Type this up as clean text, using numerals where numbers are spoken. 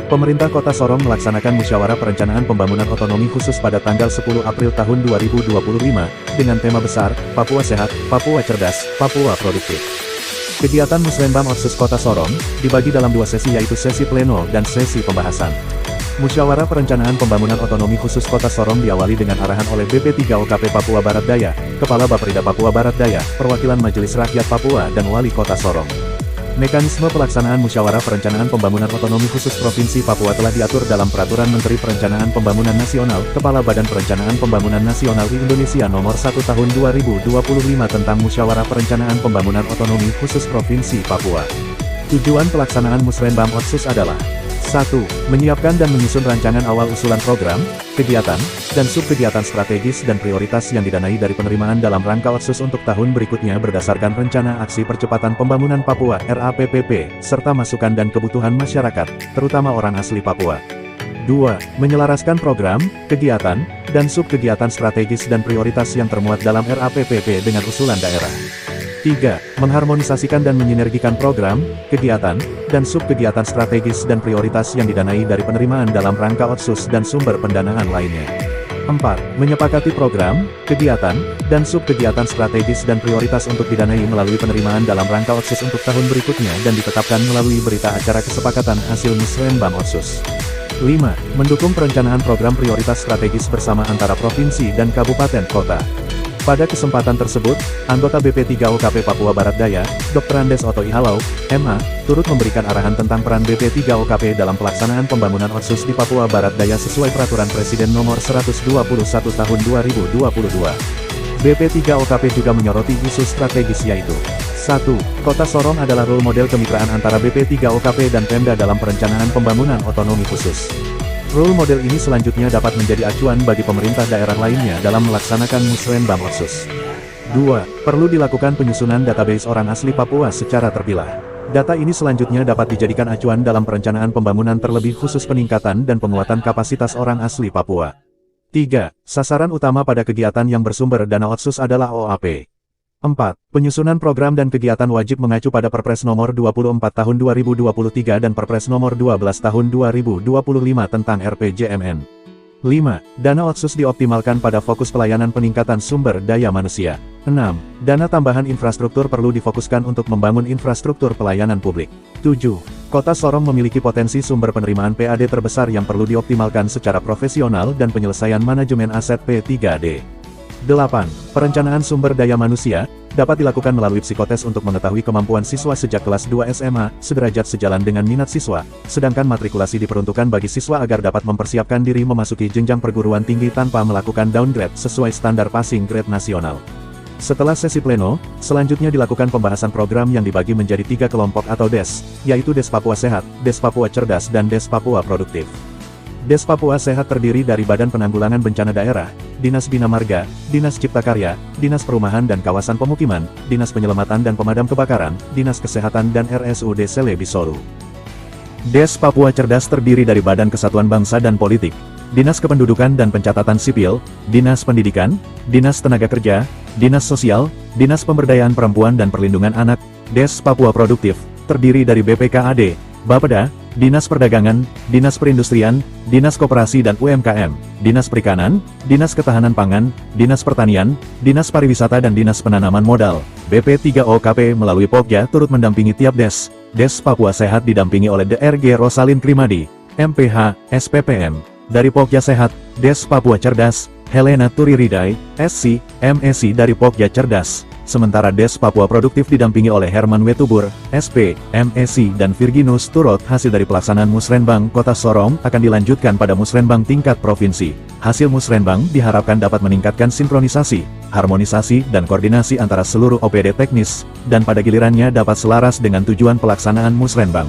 Pemerintah Kota Sorong melaksanakan musyawarah perencanaan pembangunan otonomi khusus pada tanggal 10 April tahun 2025, dengan tema besar, Papua Sehat, Papua Cerdas, Papua Produktif. Kegiatan Musrembang Otsus Kota Sorong, dibagi dalam dua sesi yaitu sesi pleno dan sesi pembahasan. Musyawarah Perencanaan Pembangunan Otonomi Khusus Kota Sorong diawali dengan arahan oleh BP3 OKP Papua Barat Daya, Kepala Bapperida Papua Barat Daya, Perwakilan Majelis Rakyat Papua dan Wali Kota Sorong. Mekanisme pelaksanaan Musyawarah Perencanaan Pembangunan Otonomi Khusus Provinsi Papua telah diatur dalam Peraturan Menteri Perencanaan Pembangunan Nasional, Kepala Badan Perencanaan Pembangunan Nasional Indonesia Nomor 1 Tahun 2025 tentang Musyawarah Perencanaan Pembangunan Otonomi Khusus Provinsi Papua. Tujuan pelaksanaan Musrembang Otsus adalah 1. Menyiapkan dan menyusun rancangan awal usulan program, kegiatan, dan subkegiatan strategis dan prioritas yang didanai dari penerimaan dalam rangka Otsus untuk tahun berikutnya berdasarkan Rencana Aksi Percepatan Pembangunan Papua (RAPPP), serta masukan dan kebutuhan masyarakat, terutama orang asli Papua. 2. Menyelaraskan program, kegiatan, dan subkegiatan strategis dan prioritas yang termuat dalam RAPPP dengan usulan daerah. 3. Mengharmonisasikan dan menyinergikan program, kegiatan, dan subkegiatan strategis dan prioritas yang didanai dari penerimaan dalam rangka Otsus dan sumber pendanaan lainnya. 4. Menyepakati program, kegiatan, dan subkegiatan strategis dan prioritas untuk didanai melalui penerimaan dalam rangka Otsus untuk tahun berikutnya dan ditetapkan melalui berita acara kesepakatan hasil Musrembang Otsus. 5. Mendukung perencanaan program prioritas strategis bersama antara provinsi dan kabupaten kota. Pada kesempatan tersebut, anggota BP3 OKP Papua Barat Daya, Dr. Andes Oto Ihalau, MA, turut memberikan arahan tentang peran BP3 OKP dalam pelaksanaan pembangunan Otsus di Papua Barat Daya sesuai Peraturan Presiden Nomor 121 Tahun 2022. BP3 OKP juga menyoroti isu strategis yaitu 1. Kota Sorong adalah role model kemitraan antara BP3 OKP dan Pemda dalam perencanaan pembangunan otonomi khusus. Role model ini selanjutnya dapat menjadi acuan bagi pemerintah daerah lainnya dalam melaksanakan Musrembang Otsus. 2. Perlu dilakukan penyusunan database orang asli Papua secara terpilah. Data ini selanjutnya dapat dijadikan acuan dalam perencanaan pembangunan terlebih khusus peningkatan dan penguatan kapasitas orang asli Papua. 3. Sasaran utama pada kegiatan yang bersumber dana Otsus adalah OAP. 4. Penyusunan program dan kegiatan wajib mengacu pada Perpres Nomor 24 Tahun 2023 dan Perpres Nomor 12 Tahun 2025 tentang RPJMN. 5. Dana Otsus dioptimalkan pada fokus pelayanan peningkatan sumber daya manusia. 6. Dana tambahan infrastruktur perlu difokuskan untuk membangun infrastruktur pelayanan publik. 7. Kota Sorong memiliki potensi sumber penerimaan PAD terbesar yang perlu dioptimalkan secara profesional dan penyelesaian manajemen aset P3D. 8. Perencanaan sumber daya manusia dapat dilakukan melalui psikotes untuk mengetahui kemampuan siswa sejak kelas 2 SMA, sederajat sejalan dengan minat siswa, sedangkan matrikulasi diperuntukkan bagi siswa agar dapat mempersiapkan diri memasuki jenjang perguruan tinggi tanpa melakukan downgrade sesuai standar passing grade nasional. Setelah sesi pleno, selanjutnya dilakukan pembahasan program yang dibagi menjadi 3 kelompok atau DES, yaitu DES Papua Sehat, DES Papua Cerdas dan DES Papua Produktif. DES Papua Sehat terdiri dari Badan Penanggulangan Bencana Daerah, Dinas Bina Marga, Dinas Cipta Karya, Dinas Perumahan dan Kawasan Pemukiman, Dinas Penyelamatan dan Pemadam Kebakaran, Dinas Kesehatan dan RSUD Selebi Soru. DES Papua Cerdas terdiri dari Badan Kesatuan Bangsa dan Politik, Dinas Kependudukan dan Pencatatan Sipil, Dinas Pendidikan, Dinas Tenaga Kerja, Dinas Sosial, Dinas Pemberdayaan Perempuan dan Perlindungan Anak. DES Papua Produktif terdiri dari BPKAD, Bapeda, Dinas Perdagangan, Dinas Perindustrian, Dinas Koperasi dan UMKM, Dinas Perikanan, Dinas Ketahanan Pangan, Dinas Pertanian, Dinas Pariwisata dan Dinas Penanaman Modal. BP3OKP melalui Pokja turut mendampingi tiap DES. DES Papua Sehat didampingi oleh DRG Rosalin Krimadi, MPH, SPPM. Dari Pokja Sehat, DES Papua Cerdas, Helena Turiridai, SC, MEC dari Pokja Cerdas. Sementara DES Papua Produktif didampingi oleh Herman Wetubur, SP, MEC dan Virginus Turut. Hasil dari pelaksanaan Musrembang Kota Sorong akan dilanjutkan pada Musrembang tingkat provinsi. Hasil Musrembang diharapkan dapat meningkatkan sinkronisasi, harmonisasi dan koordinasi antara seluruh OPD teknis, dan pada gilirannya dapat selaras dengan tujuan pelaksanaan Musrembang.